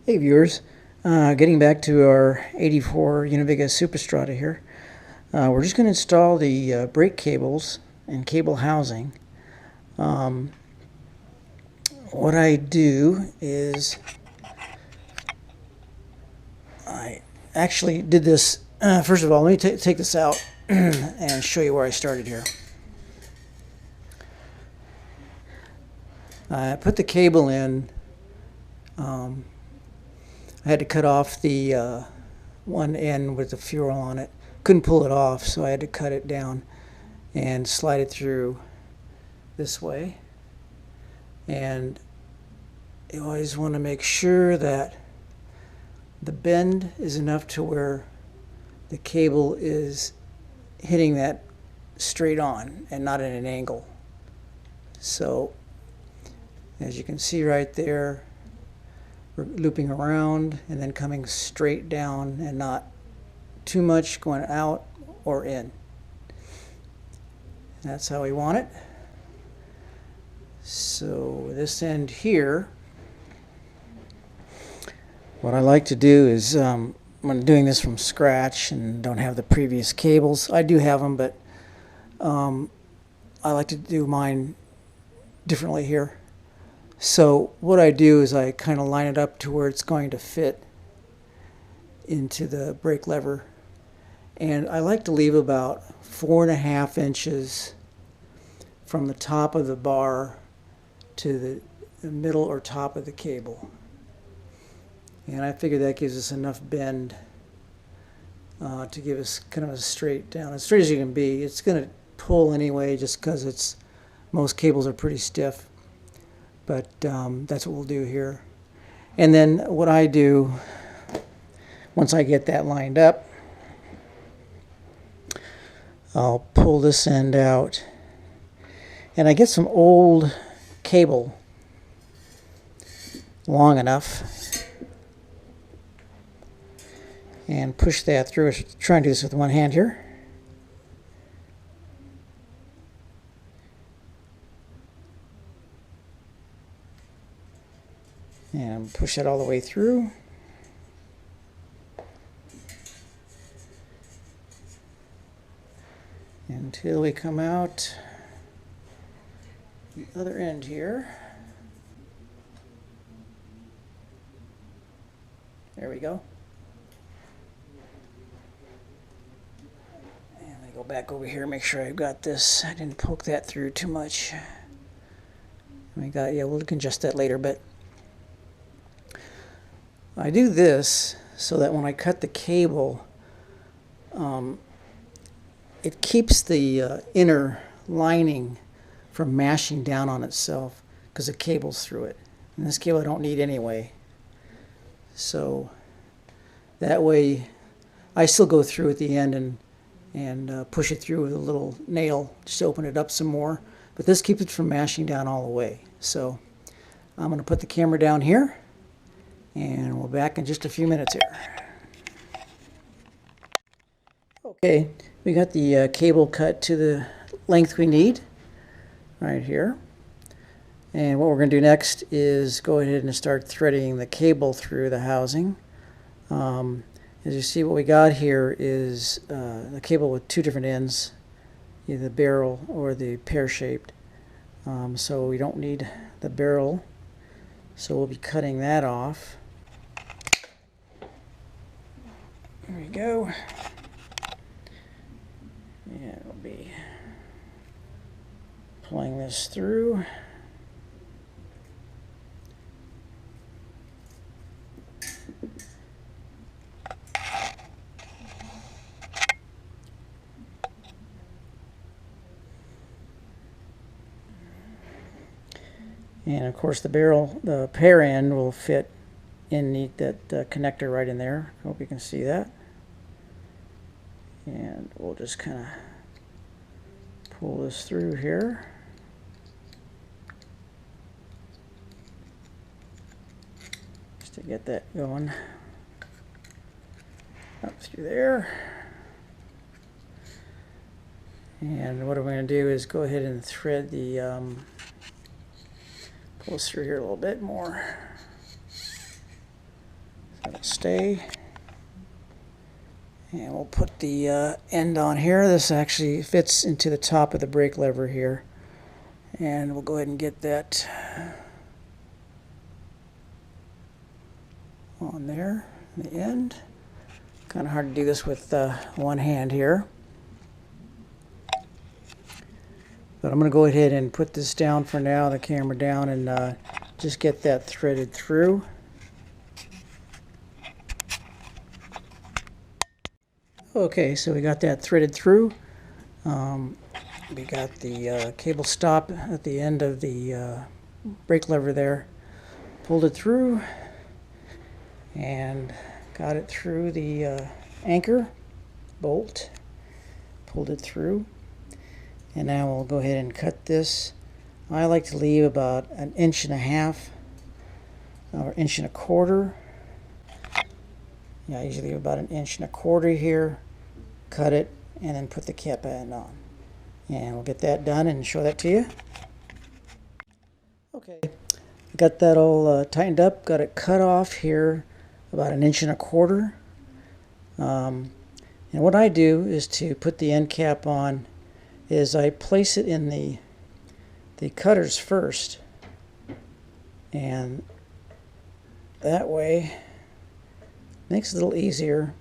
Hey viewers, getting back to our 84 Univiga Superstrata here. We're just going to install the brake cables and cable housing. What I do is I actually did this, first of all, let me take this out and show you where I started here. I put the cable in. I had to cut off the one end with the fuel on it. Couldn't pull it off, so I had to cut it down and slide it through this way. And you always want to make sure that the bend is enough to where the cable is hitting that straight on and not at an angle. So as you can see right there, we're looping around and then coming straight down and not too much going out or in. That's how we want it. So this end here, what I like to do is when I'm doing this from scratch and don't have the previous cables, I do have them, but I like to do mine differently here. So what I do is I kind of line it up to where it's going to fit into the brake lever. And I like to leave about 4.5 inches from the top of the bar to the middle or top of the cable. And I figure that gives us enough bend to give us kind of a straight down, as straight as you can be. It's going to pull anyway just because most cables are pretty stiff. But that's what we'll do here. And then what I do, once I get that lined up, I'll pull this end out. And I get some old cable long enough and push that through. I'm trying to do this with one hand here. And push that all the way through. Until we come out the other end here. There we go. And I go back over here, make sure I've got this. I didn't poke that through too much. Yeah, we'll adjust that later, but I do this so that when I cut the cable, it keeps the inner lining from mashing down on itself because the cable's through it. And this cable I don't need anyway. So that way I still go through at the end and push it through with a little nail just to open it up some more. But this keeps it from mashing down all the way. So I'm going to put the camera down here. And we'll be back in just a few minutes here. Okay, we got the cable cut to the length we need right here. And what we're going to do next is go ahead and start threading the cable through the housing. As you see, what we got here is the cable with two different ends, either the barrel or the pear-shaped. So we don't need the barrel, so we'll be cutting that off. There we go. And we'll be pulling this through. And of course the pear end will fit in that connector right in there. Hope you can see that. And we'll just kind of pull this through here. Just to get that going. Up through there. And what I'm going to do is go ahead and thread the, pull this through here a little bit more. let it stay. And we'll put the end on here. This actually fits into the top of the brake lever here. And we'll go ahead and get that on there, the end. Kind of hard to do this with one hand here. But I'm going to go ahead and put this down for now, the camera down, and just get that threaded through. Okay, so we got that threaded through. We got the cable stop at the end of the brake lever there. Pulled it through and got it through the anchor bolt. Pulled it through. And now we'll go ahead and cut this. I like to leave about 1.5 inches or 1.25 inches. Yeah, I usually leave about 1.25 inches here. Cut it and then put the cap end on. And we'll get that done and show that to you. Okay, got that all tightened up. Got it cut off here about 1.25 inches. And what I do is to put the end cap on is I place it in the cutters first, and that way makes it a little easier.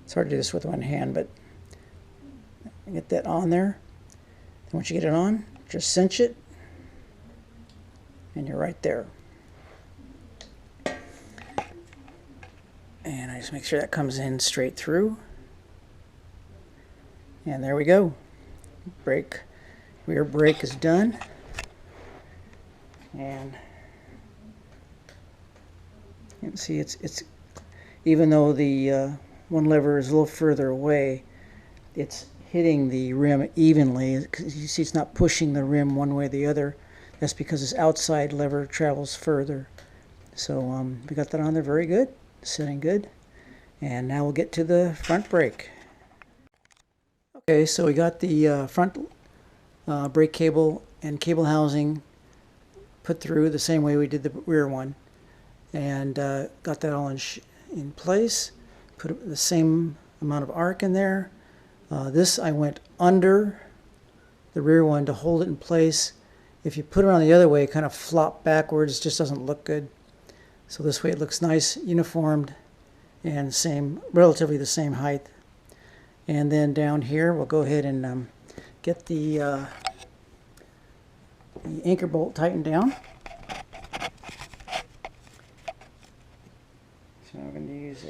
It's hard to do this with one hand, but get that on there. And once you get it on, just cinch it, and you're right there. And I just make sure that comes in straight through. And there we go. Rear brake is done. And you can see it's even though the one lever is a little further away, it's hitting the rim evenly. You see it's not pushing the rim one way or the other. That's because this outside lever travels further. So we got that on there very good, sitting good. And now we'll get to the front brake. Okay, so we got the front brake cable and cable housing put through the same way we did the rear one, and got that all in place. Put the same amount of arc in there. This I went under the rear one to hold it in place. If you put it on the other way, it kind of flop backwards, just doesn't look good. So this way it looks nice, uniformed, and relatively the same height. And then down here, we'll go ahead and get the anchor bolt tightened down. So I'm going to use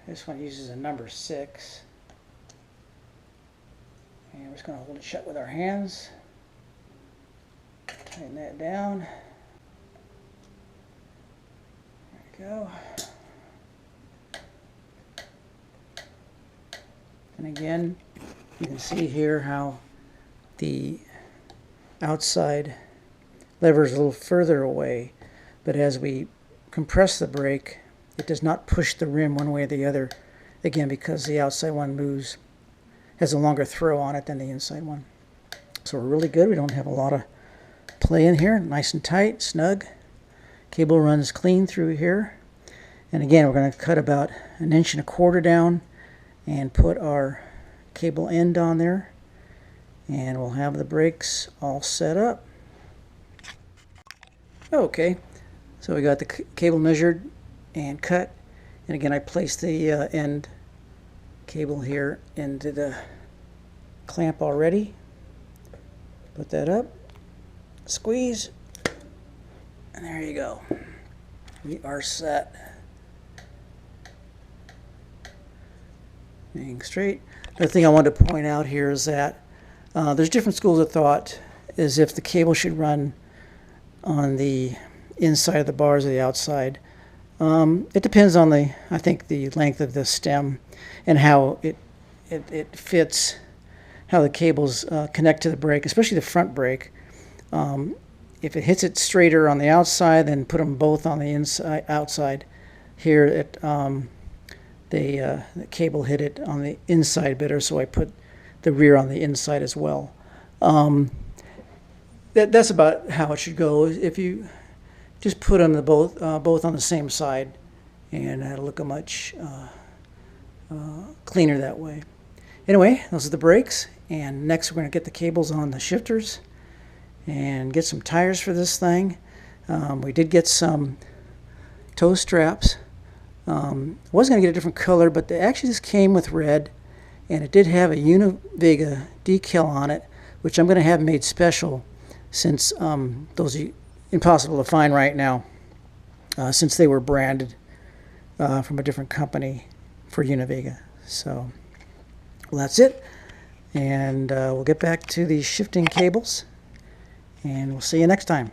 this one uses a number 6. And we're just going to hold it shut with our hands. Tighten that down. There we go. And again, you can see here how the outside lever is a little further away, but as we compress the brake, it does not push the rim one way or the other, again because the outside one has a longer throw on it than the inside one. So we're really good. We don't have a lot of play in here. Nice and tight, snug. Cable runs clean through here. And again, we're going to cut about 1.25 inches down and put our cable end on there, and we'll have the brakes all set up. Okay, so we got the cable measured and cut, and again I placed the end cable here into the clamp already. Put that up, squeeze, and there you go. We are set. Being straight. Another thing I wanted to point out here is that there's different schools of thought as if the cable should run on the inside of the bars or the outside. It depends on I think the length of the stem and how it fits, how the cables connect to the brake, especially the front brake. If it hits it straighter on the outside, then put them both on the outside. Here the cable hit it on the inside better, so I put the rear on the inside as well. That's about how it should go. If you just put them both on the same side, and it'll look a much cleaner that way. Anyway, those are the brakes, and next we're going to get the cables on the shifters and get some tires for this thing. We did get some toe straps. Was going to get a different color, but actually this came with red, and it did have a Univega decal on it, which I'm going to have made special, since those are impossible to find right now, since they were branded from a different company for Univega. So, well, that's it, and we'll get back to these shifting cables, and we'll see you next time.